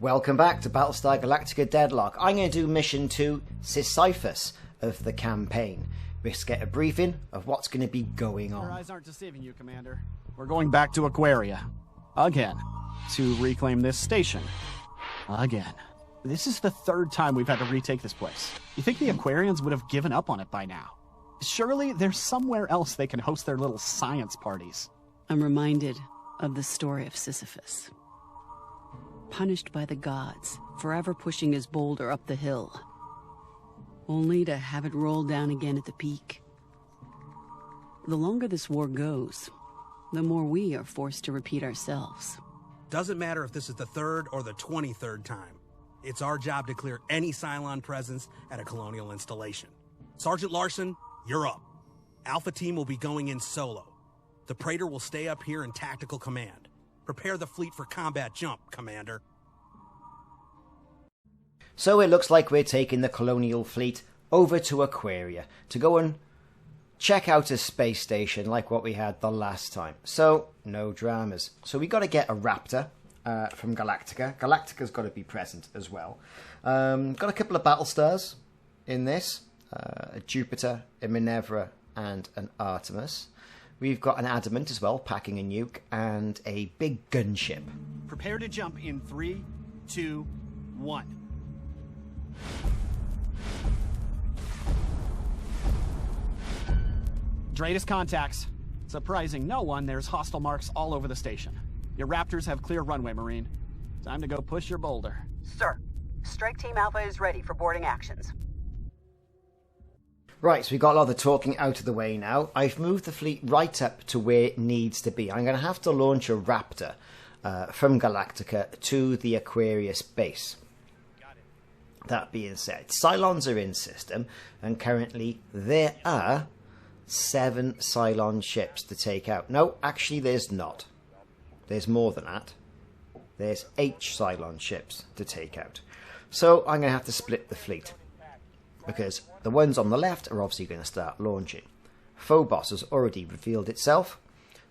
Welcome back to Battlestar Galactica Deadlock. I'm going to do mission 2, Sisyphus of the campaign. Let's get a briefing of what's going to be going on. Your eyes aren't deceiving you, Commander. We're going back to Aquaria. Again. To reclaim this station. Again. This is the third time we've had to retake this place. You think the Aquarians would have given up on it by now? Surely there's somewhere else they can host their little science parties. I'm reminded of the story of Sisyphus. Punished by the gods, forever pushing his boulder up the hill, only to have it roll down again at the peak. The longer this war goes, the more we are forced to repeat ourselves. Doesn't matter if this is the 3rd or the 23rd time. It's our job to clear any Cylon presence at a Colonial installation. Sergeant Larson, you're up. Alpha Team will be going in solo. The Praetor will stay up here in tactical command. Prepare the fleet for combat jump, Commander. So it looks like we're taking the Colonial Fleet over to Aquaria to go and check out a space station like what we had the last time. So, no dramas. So we got to get a Raptor from Galactica. Galactica's got to be present as well. Got a couple of Battlestars in this. A Jupiter, a Minerva, and an Artemis. We've got an Adamant as well, packing a nuke, and a big gunship. Prepare to jump in 3, 2, 1. Dratus contacts. Surprising no one, there's hostile marks all over the station. Your Raptors have clear runway, Marine. Time to go push your boulder. Sir, Strike Team Alpha is ready for boarding actions. Right, so we got a lot of the talking out of the way now. I've moved the fleet right up to where it needs to be. I'm going to have to launch a Raptor from Galactica to the Aquarius base. That being said, Cylons are in system, and currently there are 7 Cylon ships to take out. No, actually there's not. There's more than that. There's 8 Cylon ships to take out. So I'm going to have to split the fleet, because the ones on the left are obviously going to start launching. Phobos has already revealed itself,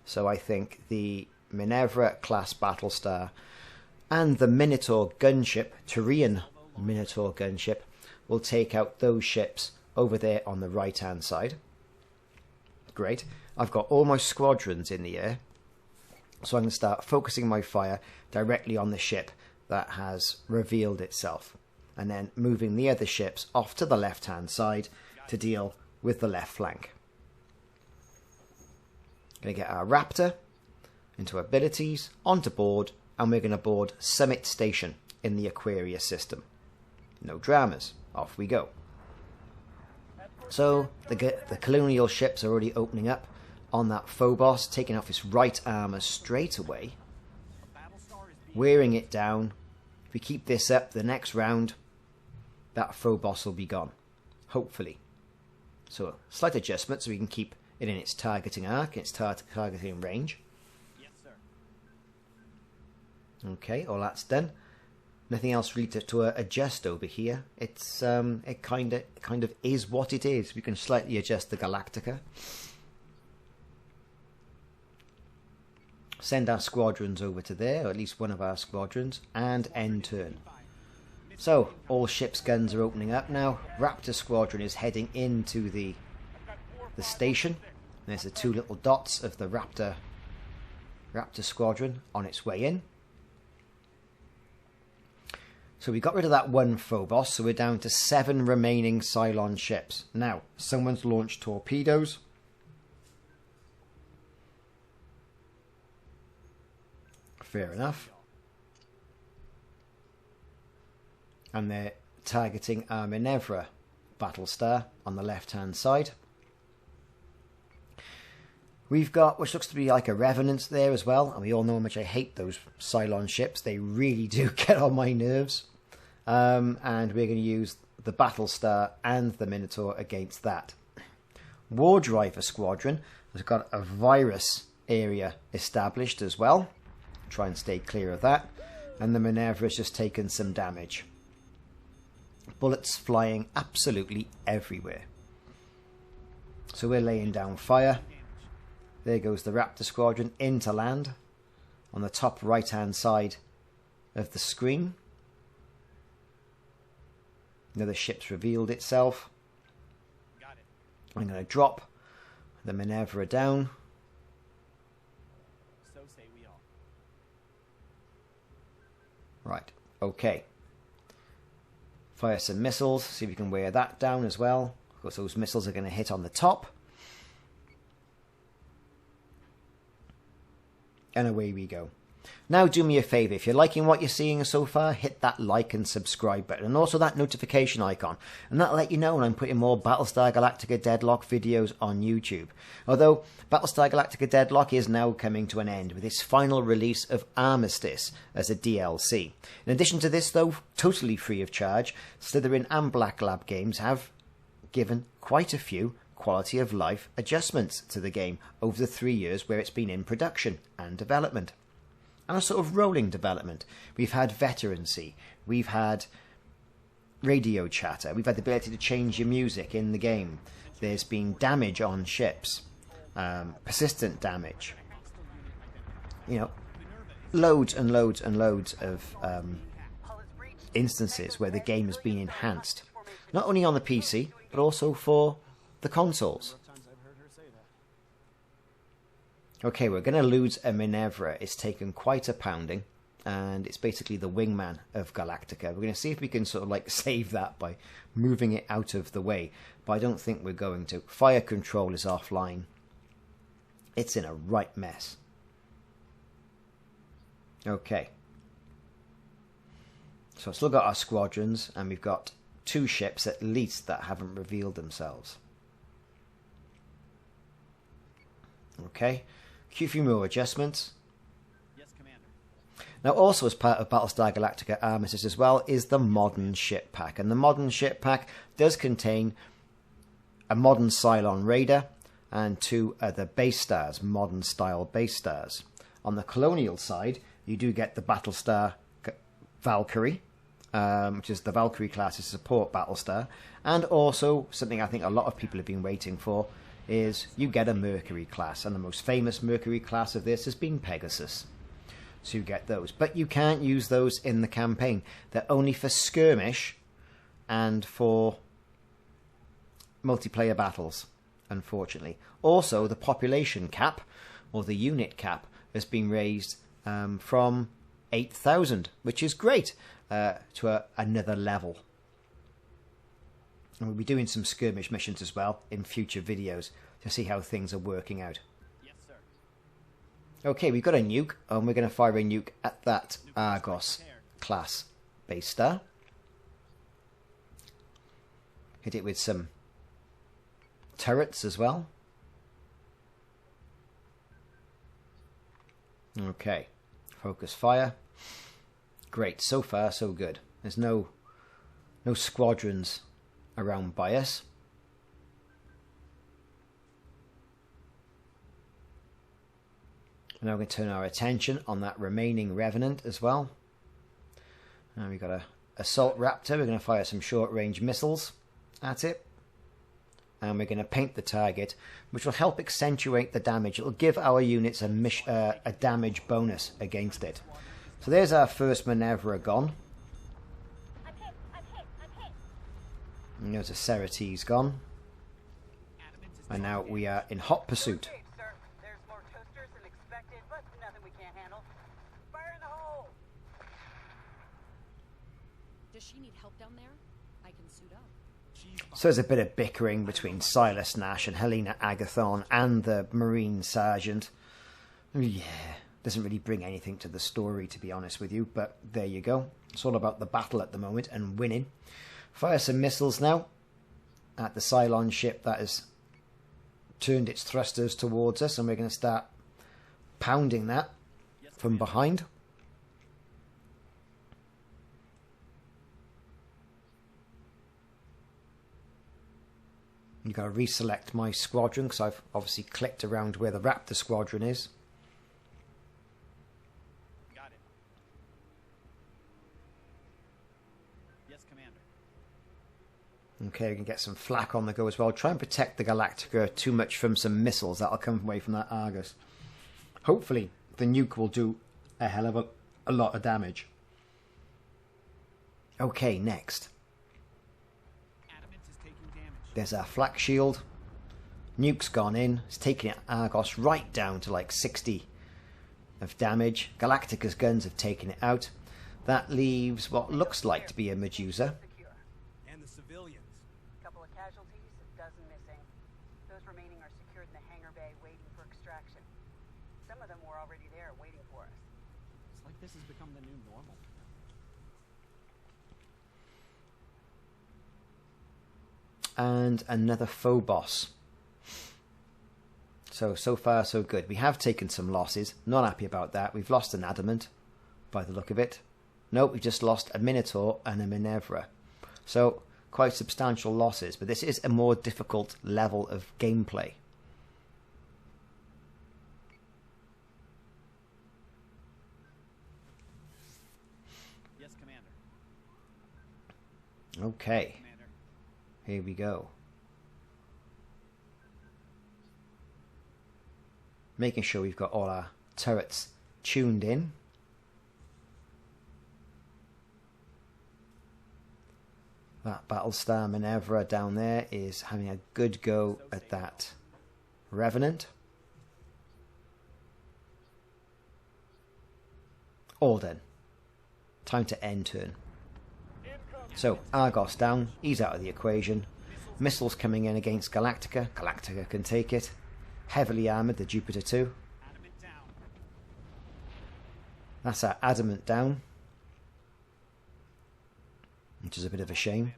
so I think the Minerva class Battlestar and the Minotaur gunship, Tyrian Minotaur gunship, will take out those ships over there on the right hand side. Great. I've got all my squadrons in the air, so I'm going to start focusing my fire directly on the ship that has revealed itself, and then moving the other ships off to the left hand side to deal with the left flank. Going to get our Raptor into abilities, onto board, and we're going to board Summit Station in the Aquarius system. No dramas, off we go. So the Colonial ships are already opening up on that Phobos, taking off its right armour straight away, wearing it down. If we keep this up, the next round that Phobos will be gone, hopefully. So a slight adjustment so we can keep it in its targeting arc, its targeting range. Yes, sir. Okay, all that's done. Nothing else really to adjust over here. It's it kind of is what it is. We can slightly adjust the Galactica. Send our squadrons over to there, or at least one of our squadrons, and end turn. So, all ships' guns are opening up now. Raptor squadron is heading into the station. There's the 2 little dots of the Raptor squadron on its way in. So we got rid of that 1 Phobos, so we're down to 7 remaining Cylon ships. Now, someone's launched torpedoes. Fair enough. And they're targeting our Minerva Battlestar on the left-hand side. We've got, which looks to be like a Revenant there as well, and we all know how much I hate those Cylon ships. They really do get on my nerves. And we're going to use the Battlestar and the Minotaur against that. War Driver Squadron has got a virus area established as well. Try and stay clear of that. And the Minerva has just taken some damage. Bullets flying absolutely everywhere. So we're laying down fire. There goes the Raptor Squadron into land on the top right hand side of the screen. Another ship's revealed itself. I'm going to drop the Minerva down. So say we all. Right, okay. Fire some missiles, see if we can wear that down as well. Of course, those missiles are going to hit on the top. And away we go. Now do me a favour, if you're liking what you're seeing so far, hit that like and subscribe button, and also that notification icon, and that'll let you know when I'm putting more Battlestar Galactica Deadlock videos on YouTube. Although Battlestar Galactica Deadlock is now coming to an end with its final release of Armistice as a DLC. In addition to this though, totally free of charge, Slitherine and Black Lab games have given quite a few quality of life adjustments to the game over the 3 years where it's been in production and development. And a sort of rolling development. We've had veterancy, we've had radio chatter, we've had the ability to change your music in the game. There's been damage on ships, persistent damage. You know, loads and loads and loads of instances where the game has been enhanced. Not only on the PC, but also for the consoles. Okay, we're going to lose a Minerva. It's taken quite a pounding, and it's basically the wingman of Galactica. We're going to see if we can sort of like save that by moving it out of the way, but I don't think we're going to. Fire control is offline. It's in a right mess. Okay. So I've still got our squadrons, and we've got 2 ships at least that haven't revealed themselves. Okay. A few more adjustments. Yes, Commander. Now also as part of Battlestar Galactica Armistice as well is the modern ship pack. And the modern ship pack does contain a modern Cylon Raider and 2 other base stars, modern style base stars. On the Colonial side, you do get the Battlestar Valkyrie, which is the Valkyrie class of support Battlestar. And also, something I think a lot of people have been waiting for, is you get a Mercury class, and the most famous Mercury class of this has been Pegasus. So you get those, but you can't use those in the campaign. They're only for skirmish and for multiplayer battles, unfortunately. Also, the population cap, or the unit cap, has been raised from 8,000, which is great, to another level. And we'll be doing some skirmish missions as well in future videos to see how things are working out. Yes, sir. Okay, we've got a nuke, and we're going to fire a nuke at that Argos class base star. Hit it with some turrets as well. Okay, focus fire. Great, so far so good. There's no squadrons around by us. And now we're going to turn our attention on that remaining Revenant as well. Now we've got a Assault Raptor. We're going to fire some short-range missiles at it. And we're going to paint the target, which will help accentuate the damage. It'll give our units a damage bonus against it. So there's our first Minerva gone. And there's a Ceretes gone. And now we are in hot pursuit. Okay, sir. There's more toasters than expected, but nothing we can't handle. Fire in the hole! Does she need help down there? I can suit up. So there's a bit of bickering between Silas Nash and Helena Agathon and the Marine Sergeant. Yeah, doesn't really bring anything to the story, to be honest with you, but there you go. It's all about the battle at the moment and winning. Fire some missiles now at the Cylon ship that has turned its thrusters towards us, and we're going to start pounding that from behind. You've got to reselect my squadron because I've obviously clicked around where the Raptor squadron is. Got it. Yes, Commander. Okay, we can get some flak on the go as well. Try and protect the Galactica too much from some missiles that'll come away from that Argus. Hopefully, the nuke will do a hell of a lot of damage. Okay, next. There's our flak shield. Nuke's gone in. It's taking Argos right down to like 60 of damage. Galactica's guns have taken it out. That leaves what looks like to be a Medusa. And the civilians. Couple of casualties, a dozen missing. Those remaining are secured in the hangar bay waiting for extraction. Some of them were already there waiting for us. It's like this has become the new normal. And another Phobos. So far so good. We have taken some losses. Not happy about that. We've lost an Adamant, by the look of it. Nope, we've just lost a Minotaur and a Minerva. So, quite substantial losses. But this is a more difficult level of gameplay. Yes, Commander. Okay. Commander. Here we go. Making sure we've got all our turrets tuned in. That Battlestar Minerva down there is having a good go at that Revenant. All done. Time to end turn. So, Argos down, he's out of the equation. Missiles coming in against Galactica. Galactica can take it. Heavily armoured, the Jupiter 2. That's our Adamant down. Which is a bit of a shame.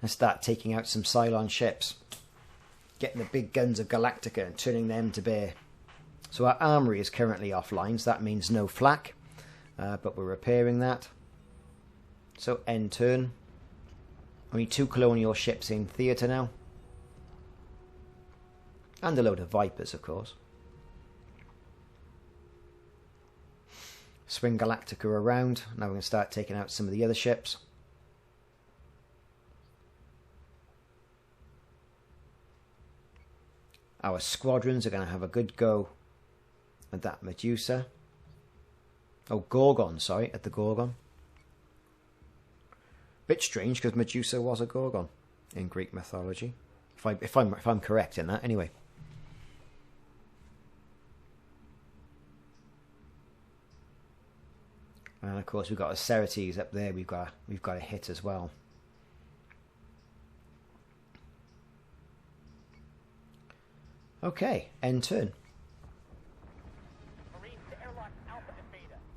Let's start taking out some Cylon ships. Getting the big guns of Galactica and turning them to bear. So our armory is currently offline, so that means no flak. But we're repairing that. So end turn. Only 2 colonial ships in theatre now. And a load of Vipers, of course. Swing Galactica around. Now we're going to start taking out some of the other ships. Our squadrons are going to have a good go at that Medusa. Oh, Gorgon, sorry, at the Gorgon. Bit strange because Medusa was a Gorgon in Greek mythology. If I'm correct in that, anyway. And of course we've got a Ceretes up there. We've got a hit as well. Okay, end turn.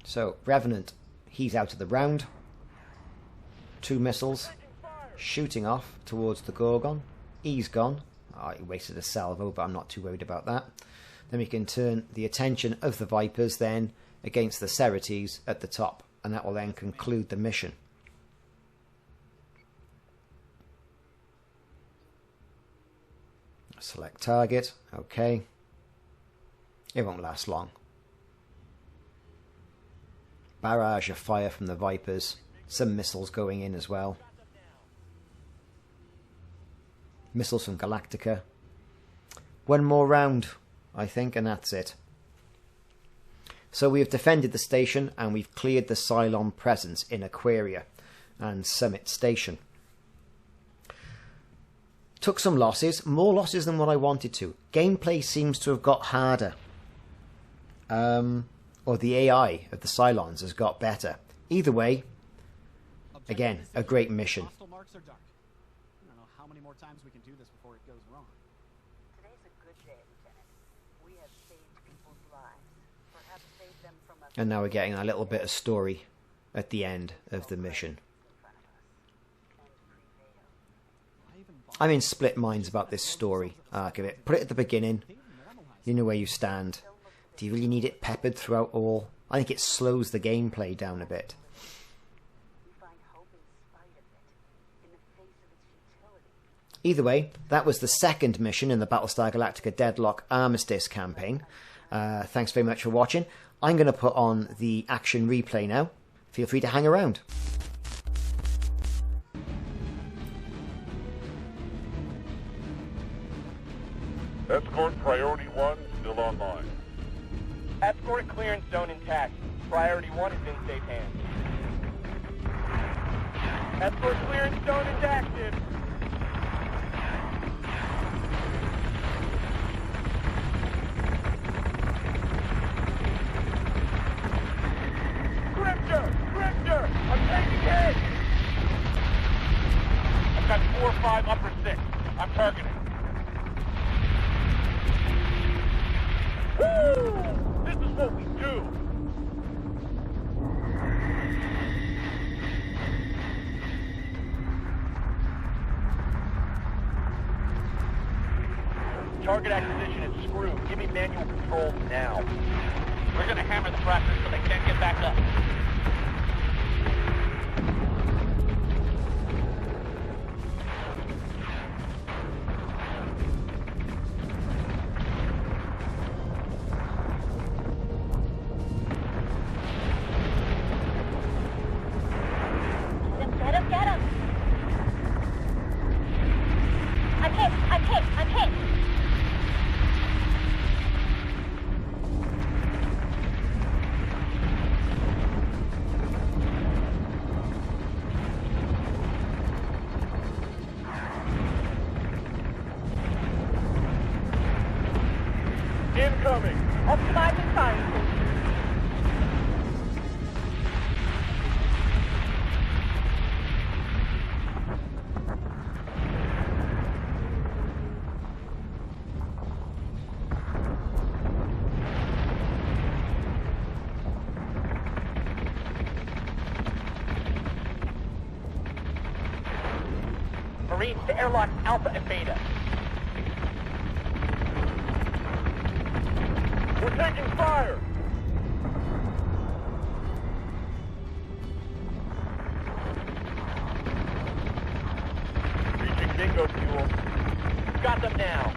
So Revenant, he's out of the round. 2 missiles shooting off towards the Gorgon. He's gone. Oh, he wasted a salvo, but I'm not too worried about that. Then we can turn the attention of the Vipers then against the Ceretes at the top, and that will then conclude the mission. Select target. Okay. It won't last long. Barrage of fire from the Vipers. Some missiles going in as well. Missiles from Galactica. 1 more round, I think, and that's it. So we have defended the station and we've cleared the Cylon presence in Aquaria and Summit Station. Took some losses, more losses than what I wanted to. Gameplay seems to have got harder. Or the AI of the Cylons has got better. Either way, again, a great mission. Hostile marks are dark. I don't know how many more times we can do this before it goes wrong. Today's a good day, Lieutenant. We have saved people's lives. Perhaps saved them from a... And now we're getting a little bit of story at the end of the mission. I'm in split minds about this story arc of it. Put it at the beginning. You know where you stand. Do you really need it peppered throughout all? I think it slows the gameplay down a bit. Either way, that was the second mission in the Battlestar Galactica Deadlock Armistice campaign. Thanks very much for watching. I'm going to put on the action replay now. Feel free to hang around. Escort Priority 1 still online. Escort clearance zone intact. Priority 1 is in safe hands. Escort clearance zone is active. Target acquisition is screwed. Give me manual control now. We're gonna hammer the thrusters so they can't get back up. Get him! I'm hit! Incoming! Optimizing firing. Marines to airlock Alpha and Beta. We're taking fire! Reaching dingo fuel. Got them now.